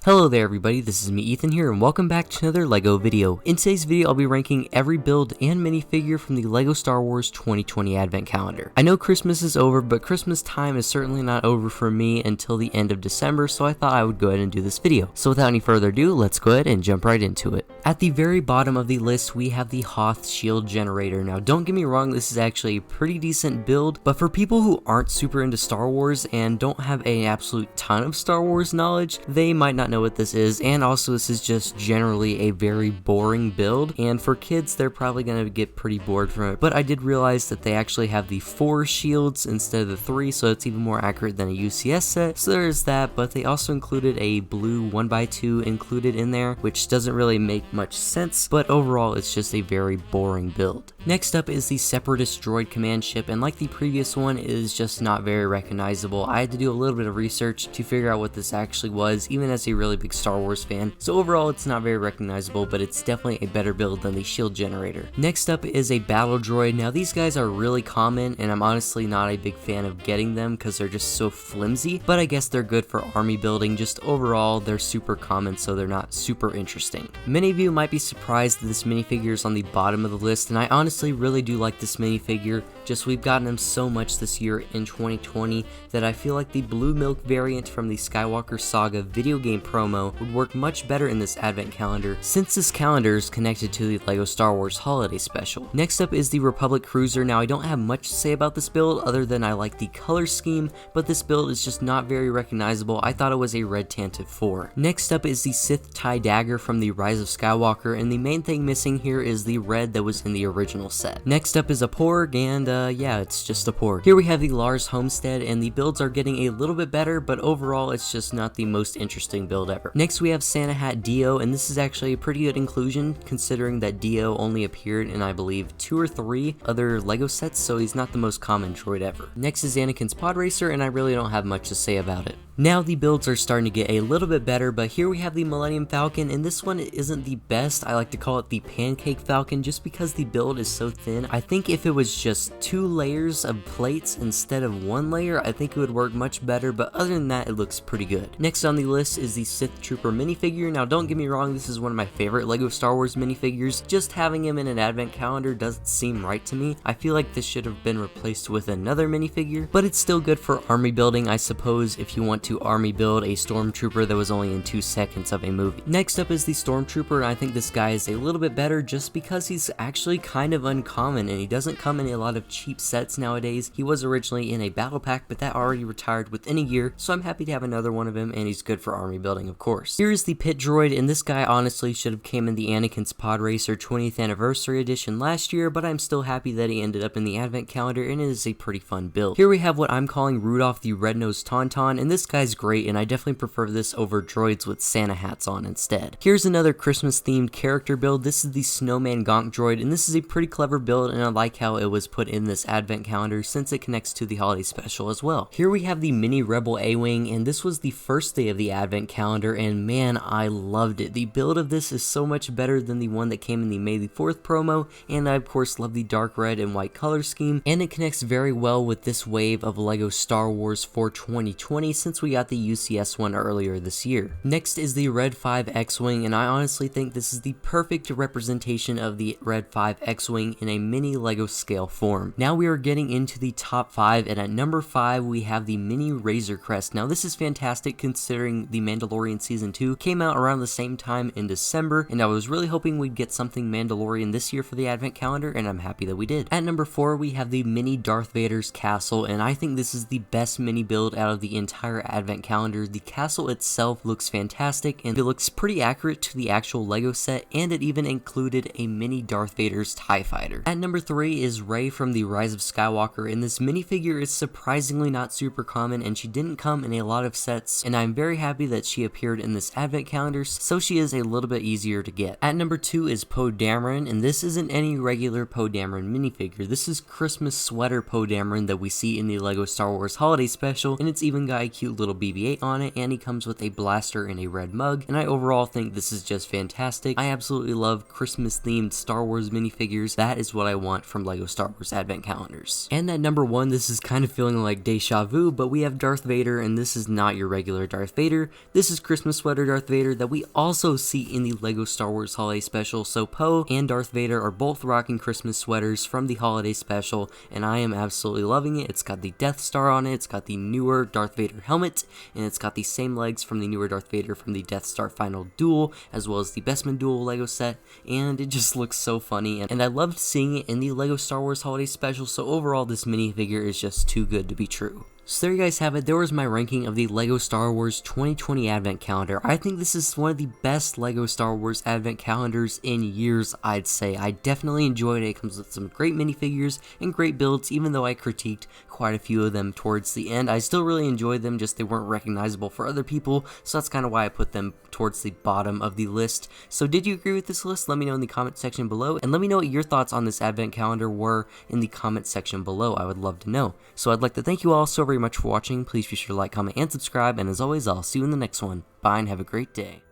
Hello there everybody, this is me Ethan here and welcome back to another LEGO video. In today's video I'll be ranking every build and minifigure from the LEGO Star Wars 2020 Advent Calendar. I know Christmas is over, but Christmas time is certainly not over for me until the end of December, so I thought I would go ahead and do this video. So without any further ado, let's go ahead and jump right into it. At the very bottom of the list we have the Hoth shield generator. Now don't get me wrong, this is actually a pretty decent build, but for people who aren't super into Star Wars and don't have an absolute ton of Star Wars knowledge, they might not know what this is, and also this is just generally a very boring build, and for kids they're probably going to get pretty bored from it. But I did realize that they actually have the 4 shields instead of the 3, so it's even more accurate than a UCS set, so there's that. But they also included a blue 1x2 included in there, which doesn't really make much sense, but overall it's just a very boring build. Next up is the Separatist droid command ship, and like the previous one, it is just not very recognizable. I had to do a little bit of research to figure out what this actually was, even as a really big Star Wars fan, so overall it's not very recognizable, but it's definitely a better build than the shield generator. Next up is a battle droid. Now these guys are really common, and I'm honestly not a big fan of getting them because they're just so flimsy, but I guess they're good for army building. Just overall they're super common, so they're not super interesting. Many of you might be surprised that this minifigure is on the bottom of the list, and I honestly really do like this minifigure. Just we've gotten them so much this year in 2020 that I feel like the blue milk variant from the Skywalker Saga video game promo would work much better in this advent calendar, since this calendar is connected to the LEGO Star Wars holiday special. Next up is the Republic Cruiser. Now I don't have much to say about this build other than I like the color scheme, but this build is just not very recognizable. I thought it was a red Tantive 4. Next up is the Sith Dagger from the Rise of Skywalker, and the main thing missing here is the red that was in the original set. Next up is a Porg, and yeah, it's just a Porg. Here we have the Lars Homestead, and the builds are getting a little bit better, but overall it's just not the most interesting build ever. Next we have Santa Hat Dio, and this is actually a pretty good inclusion considering that Dio only appeared in I believe 2 or 3 other LEGO sets, so he's not the most common droid ever. Next is Anakin's Podracer, and I really don't have much to say about it. Now the builds are starting to get a little bit better, but here we have the Millenium Falcon, and this one isn't the best. I like to call it the Pancake Falcon just because the build is so thin. I think if it was just 2 layers of plates instead of 1 layer, I think it would work much better, but other than that, it looks pretty good. Next on the list is the Sith Trooper minifigure. Now don't get me wrong, this is one of my favorite LEGO Star Wars minifigures. Just having him in an advent calendar doesn't seem right to me. I feel like this should have been replaced with another minifigure, but it's still good for army building, I suppose, if you want to army build a Stormtrooper that was only in 2 seconds of a movie. Next up is the Stormtrooper, and I think this guy is a little bit better just because he's actually kind of uncommon, and he doesn't come in a lot of cheap sets nowadays. He was originally in a battle pack, but that already retired within a year, so I'm happy to have another one of him, and he's good for army building, of course. Here is the pit droid, and this guy honestly should have came in the Anakin's Podracer 20th anniversary edition last year, but I'm still happy that he ended up in the advent calendar, and it is a pretty fun build. Here we have what I'm calling Rudolph the Red-Nosed Tauntaun, and this guy's great, and I definitely prefer this over droids with Santa hats on instead. Here's another Christmas themed character build. This is the Snowman GONK droid, and this is a pretty clever build, and I like how it was put in this advent calendar since it connects to the holiday special as well. Here we have the mini Rebel A-Wing, and this was the first day of the advent calendar, and man, I loved it. The build of this is so much better than the one that came in the May the 4th promo, and I of course love the dark red and white color scheme, and it connects very well with this wave of LEGO Star Wars for 2020 since we got the UCS one earlier this year. Next is the Red 5 X-Wing, and I honestly think this is the perfect representation of the Red 5 X-Wing in a mini LEGO scale form. Now we are getting into the top 5, and at number 5 we have the mini Razor Crest. Now this is fantastic considering the Mandalorian Season 2 came out around the same time in December, and I was really hoping we'd get something Mandalorian this year for the advent calendar, and I'm happy that we did. At number 4 we have the mini Darth Vader's castle, and I think this is the best mini build out of the entire advent calendar. The castle itself looks fantastic, and it looks pretty accurate to the actual LEGO set, and it even included a mini Darth Vader's TIE Fighter. At number 3 is Rey from the Rise of Skywalker, and this minifigure is surprisingly not super common, and she didn't come in a lot of sets, and I'm very happy that she appeared in this advent calendar, so she is a little bit easier to get. At number 2 is Dameron, and this isn't any regular Dameron minifigure. This is Christmas sweater Dameron that we see in the LEGO Star Wars holiday special, and it's even got a cute little BB-8 on it, and he comes with a blaster and a red mug, and I overall think this is just fantastic. I absolutely love Christmas themed Star Wars minifigures. That is what I want from LEGO Star Wars Advent Calendars. And at number 1, this is kind of feeling like deja vu, but we have Darth Vader, and this is not your regular Darth Vader. This is Christmas sweater Darth Vader that we also see in the LEGO Star Wars Holiday Special. So Poe and Darth Vader are both rocking Christmas sweaters from the Holiday Special, and I am absolutely loving it. It's got the Death Star on it, it's got the newer Darth Vader helmet, and it's got the same legs from the newer Darth Vader from the Death Star Final Duel, as well as the Bestman Duel LEGO set, and it just looks so funny, and I loved seeing it in the LEGO Star Wars Holiday Special, so overall this minifigure is just too good to be true. So there you guys have it. There was my ranking of the LEGO Star Wars 2020 Advent Calendar. I think this is one of the best LEGO Star Wars Advent Calendars in years, I'd say. I definitely enjoyed it. It comes with some great minifigures and great builds, even though I critiqued quite a few of them towards the end. I still really enjoyed them, just they weren't recognizable for other people, so that's kind of why I put them towards the bottom of the list. So did you agree with this list? Let me know in the comment section below, and let me know what your thoughts on this Advent Calendar were in the comment section below. I would love to know. So I'd like to thank you all so very much for watching. Please be sure to like, comment, and subscribe, and as always, I'll see you in the next one. Bye and have a great day.